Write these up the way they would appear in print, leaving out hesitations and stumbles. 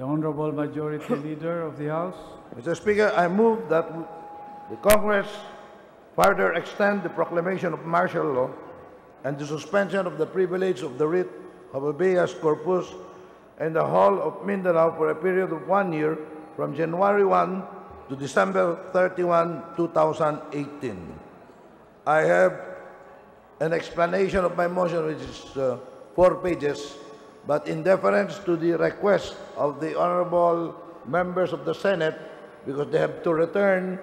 The Honorable Majority Leader of the House. Mr. Speaker, I move that the Congress further extend the proclamation of martial law and the suspension of the privilege of the writ of habeas corpus in the whole of Mindanao for a period of 1 year from January 1 to December 31, 2018. I have an explanation of my motion, which is 4 pages, but in deference to the request of the honorable members of the Senate, because they have to return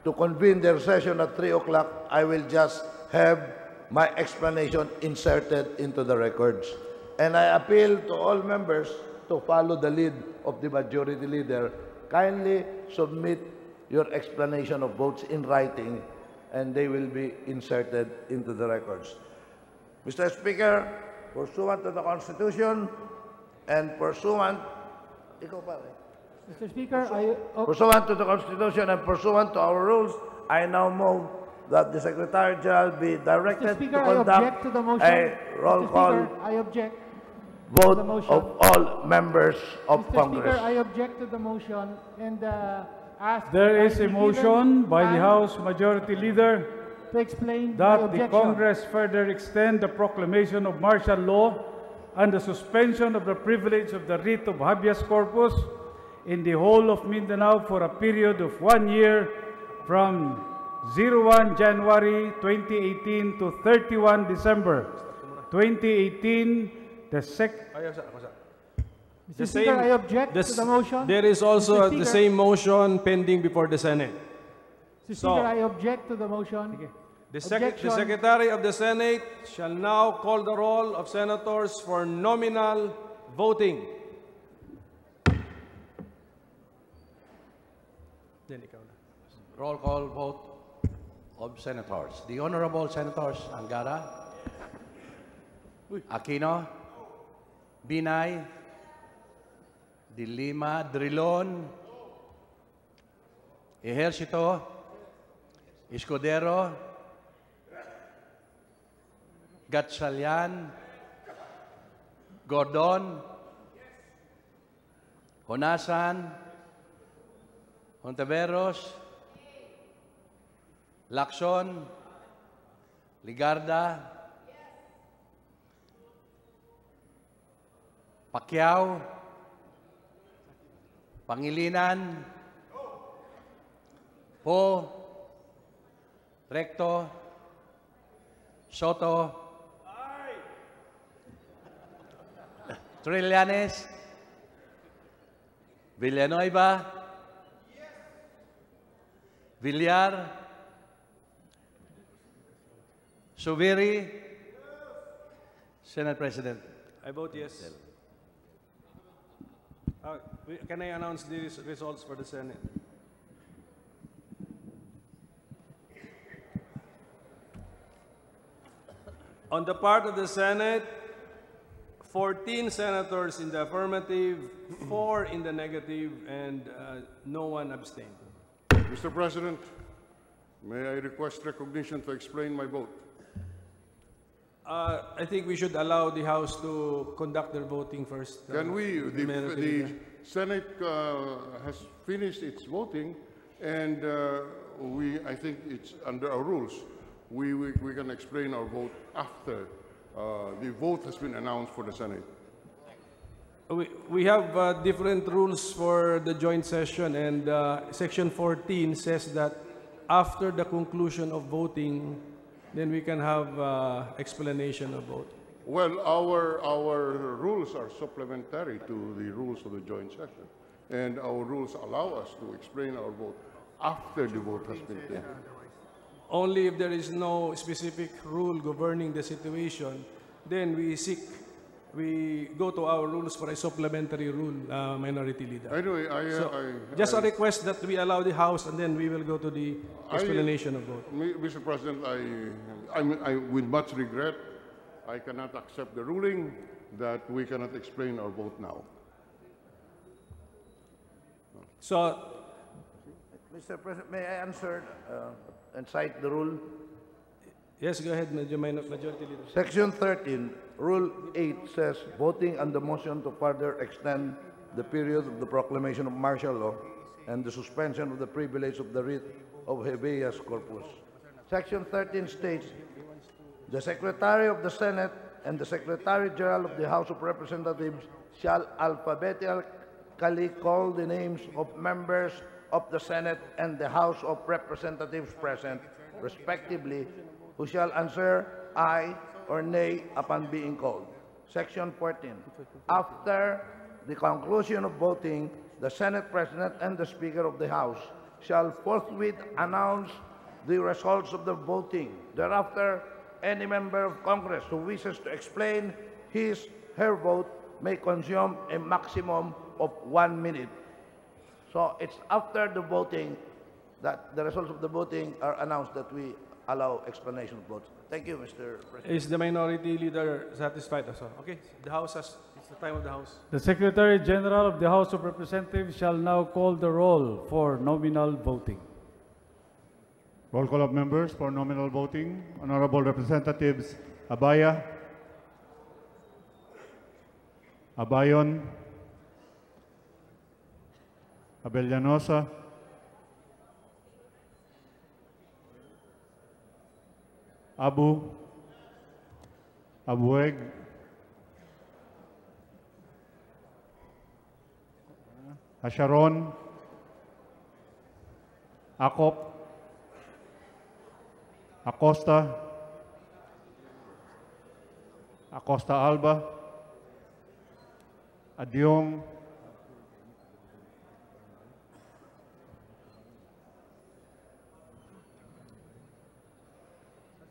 to convene their session at 3 o'clock, I will just have my explanation inserted into the records. And I appeal to all members to follow the lead of the Majority Leader. Kindly submit your explanation of votes in writing, and they will be inserted into the records. Mr. Speaker, pursuant to the Constitution and pursuant... Mr. Speaker, Pursuant to the Constitution and pursuant to our rules, I now move that the Secretary General be directed to conduct a roll call vote of all members of Congress. Mr. Speaker, I object to the motion and ask... There is a motion by the House Majority Leader to explain that the Congress further extend the proclamation of martial law and the suspension of the privilege of the writ of habeas corpus in the whole of Mindanao for a period of 1 year from 01 January 2018 to 31 December 2018. The Speaker, I object to the motion. There is also the same motion pending before the Senate. Mr. Speaker, I object to the motion. The Secretary of the Senate shall now call the roll of senators for nominal voting. Roll call vote of senators. The Honorable Senators Angara, Aquino, Binay, De Lima, Drilon, Ejercito, Escudero, Gatchalian, Gordon, Honasan, Hontaveros, Lacson, Ligarda, Pacquiao, Pangilinan, Po, Recto, Soto, Trillanes, Villanueva, Villar, Suviri, Senate President. I vote yes. Can I announce the results for the Senate? On the part of the Senate, 14 senators in the affirmative, 4 in the negative, and no one abstained. Mr. President, may I request recognition to explain my vote? I think we should allow the House to conduct their voting first. Can we? The Senate has finished its voting, and I think it's under our rules. We can explain our vote after the vote has been announced for the Senate. We have different rules for the joint session, and Section 14 says that after the conclusion of voting, then we can have explanation of vote. Well, our rules are supplementary to the rules of the joint session, and our rules allow us to explain our vote after the vote has been taken. Only if there is no specific rule governing the situation, then we go to our rules for a supplementary rule, Minority Leader. Anyway, just a request that we allow the House, and then we will go to the explanation of vote. Mr. President, I with much regret, I cannot accept the ruling that we cannot explain our vote now. So, Mr. President, may I answer and cite the rule? yes, go ahead, Majority Leader. Section 13, Rule 8 says, voting on the motion to further extend the period of the proclamation of martial law and the suspension of the privilege of the writ of habeas corpus. Section 13 states, the Secretary of the Senate and the Secretary General of the House of Representatives shall alphabetically call the names of members of the Senate and the House of Representatives present, respectively, who shall answer aye or nay upon being called. Section 14. After the conclusion of voting, the Senate President and the Speaker of the House shall forthwith announce the results of the voting. Thereafter, any member of Congress who wishes to explain his/her vote may consume a maximum of 1 minute. So it's after the voting that the results of the voting are announced that we allow explanation of votes. Thank you, Mr. President. Is the minority leader satisfied also? Okay, the House has, it's the time of the House. The Secretary General of the House of Representatives shall now call the roll for nominal voting. Roll call of members for nominal voting. Honorable Representatives Abaya, Abayon, Abellanosa, Abu, Abueg, Asharon, Akop, Acosta, Acosta Alba, Adyong,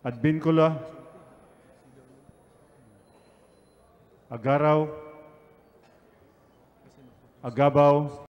Adbincula, Agaraw, Agabaw,